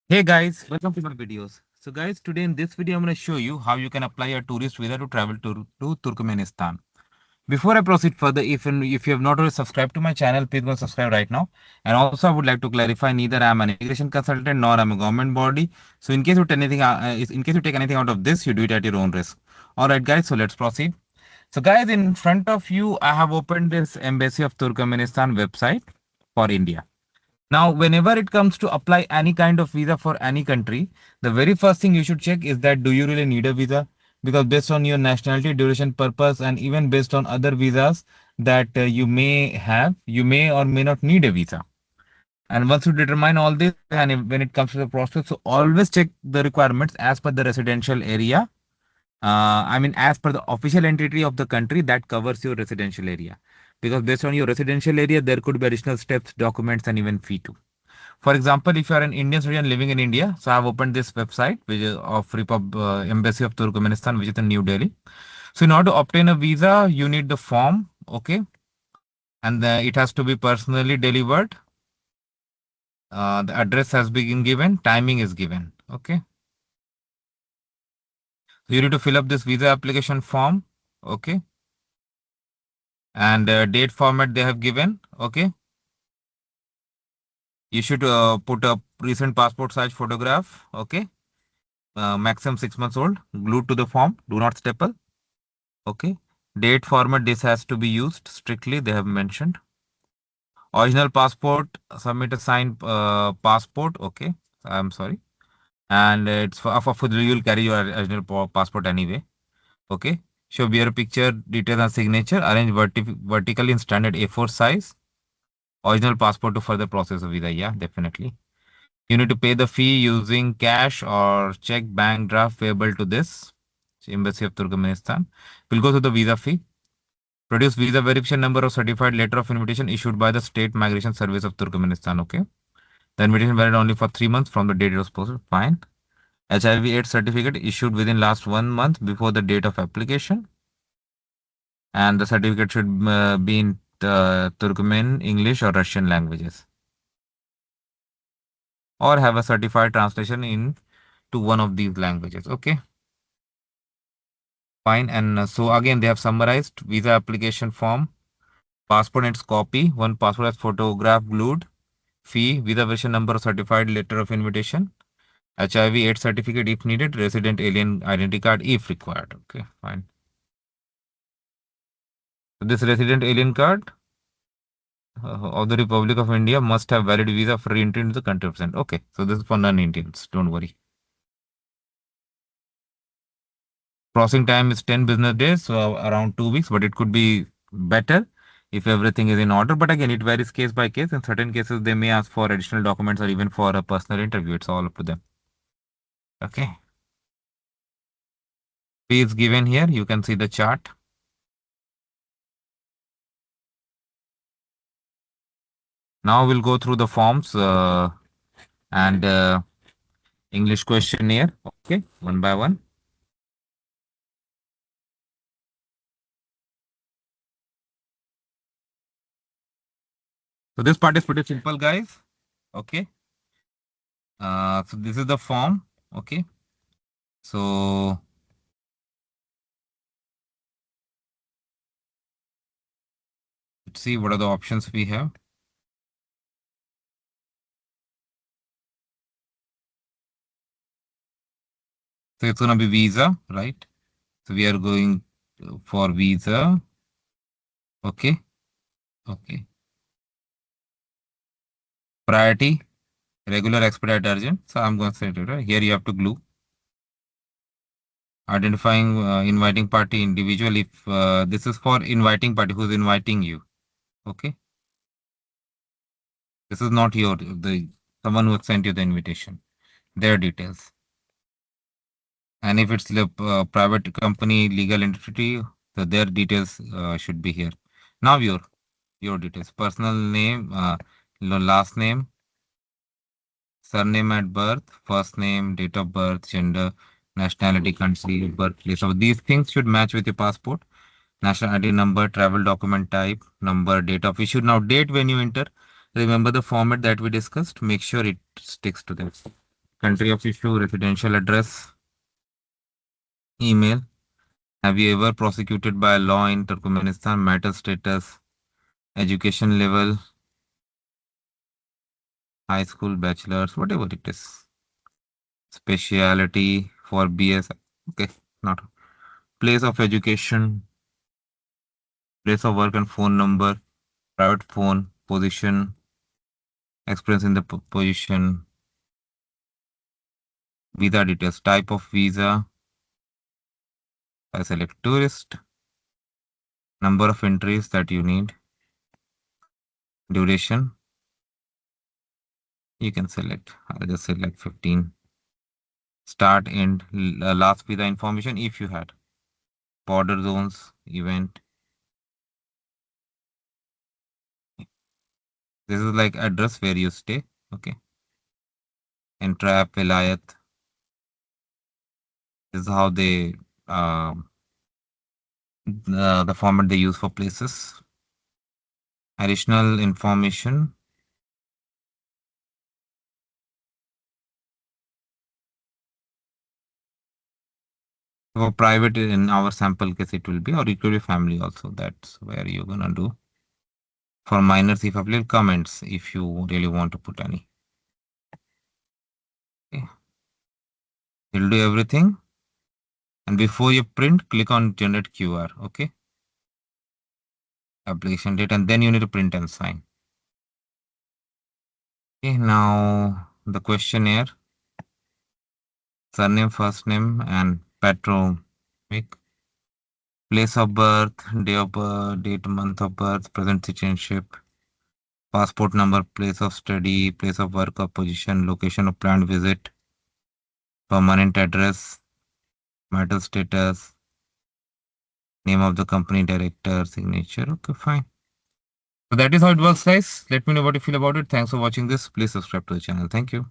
Hey guys, welcome to my videos. So guys, today in this video, I'm going to show you how you can apply a tourist visa to travel to Turkmenistan. Before I proceed further, if you have not already subscribed to my channel, please go subscribe right now. And also, I would like to clarify, neither I am an immigration consultant nor I'm a government body. So in case you take anything, in case you take anything out of this, you do it at your own risk. All right, guys. So let's proceed. So guys, in front of you, I have opened this Embassy of Turkmenistan website for India. Now, whenever it comes to apply any kind of visa for any country, the very first thing you should check is that do you really need a visa? Because based on your nationality, duration, purpose, and even based on other visas that you may have, you may or may not need a visa. And once you determine all this, and when it comes to the process, so always check the requirements as per the residential area. As per the official entity of the country that covers your residential area. Because based on your residential area, there could be additional steps, documents, and even fee too. For example, if you are an Indian citizen living in India, so I have opened this website, which is of Embassy of Turkmenistan, which is in New Delhi. So in order to obtain a visa, you need the form, okay, and it has to be personally delivered. The address has been given, timing is given, okay. So you need to fill up this visa application form, okay, and date format they have given, okay. You should put a recent passport size photograph, okay, maximum 6 months old, glued to the form, do not staple. Okay. Date format, this has to be used strictly, they have mentioned. Original passport, submit a signed passport. Okay. I'm sorry. And it's for you'll carry your original passport anyway. Okay. Show bear picture, details and signature. Arrange vertically in standard A4 size. Original passport to further process of visa. Yeah, definitely. You need to pay the fee using cash or check, bank draft payable to this Embassy of Turkmenistan. We'll go to the visa fee. Produce visa verification number or certified letter of invitation issued by the State Migration Service of Turkmenistan. Okay. The invitation valid only for 3 months from the date it was posted. Fine. HIV/AIDS certificate issued within last 1 month before the date of application. And the certificate should be in Turkmen, English, or Russian languages. Or have a certified translation in to one of these languages. Okay. Fine. And so again, they have summarized visa application form, passport and its copy, one passport as photograph glued, fee, visa version number, certified letter of invitation, HIV/AIDS certificate if needed, resident alien identity card if required. Okay, fine. So this resident alien card of the Republic of India must have valid visa for re-entry into the country. Okay, so this is for non-Indians. Don't worry. Processing time is 10 business days, so around 2 weeks, but it could be better if everything is in order. But again, it varies case by case. In certain cases, they may ask for additional documents or even for a personal interview. It's all up to them. Okay. Fee is given here. You can see the chart. Now we'll go through the forms and English questionnaire. Okay, one by one. So this part is pretty simple, guys. Okay. So this is the form. Okay. So let's see what are the options we have. So it's gonna be visa, right? So we are going for visa. Okay. Okay. Priority, regular, expedite, urgent. So I'm going to say it right here. You have to glue. Identifying inviting party individual. If this is for inviting party, who's inviting you. Okay. This is not your the someone who sent you the invitation. Their details. And if it's the private company, legal entity, so their details should be here. Now your details, personal name, last name, surname at birth, first name, date of birth, gender, nationality, country, birthplace. So these things should match with your passport. National ID number, travel document type, number, date of issue. Now date when you enter. Remember the format that we discussed. Make sure it sticks to this. Country of issue, residential address, email. Have you ever prosecuted by law in Turkmenistan? Marital status, education level, high school, bachelor's, whatever it is. Speciality for BS. Okay, not place of education, place of work and phone number, private phone, position, experience in the position, visa details, type of visa. I select tourist, number of entries that you need, duration. You can select. I'll just select 15. Start, end, last visa information if you had. Border zones, event. This is like address where you stay. Okay. Entrap, Vilayat. This is how they the format they use for places. Additional information. For private in our sample case it will be, or it could be family also. That's where you're gonna do. For minors, if applicable, comments if you really want to put any. Okay. You'll do everything. And before you print, click on generate QR. Okay. Application date, and then you need to print and sign. Okay. Now the questionnaire, surname, first name, and patronymic. Place of birth, day of birth, date, month of birth, present citizenship, passport number, place of study, place of work or position, location of planned visit, permanent address, marital status, name of the company director, signature. Okay, fine. So that is how it works, guys. Let me know what you feel about it. Thanks for watching this. Please subscribe to the channel. Thank you.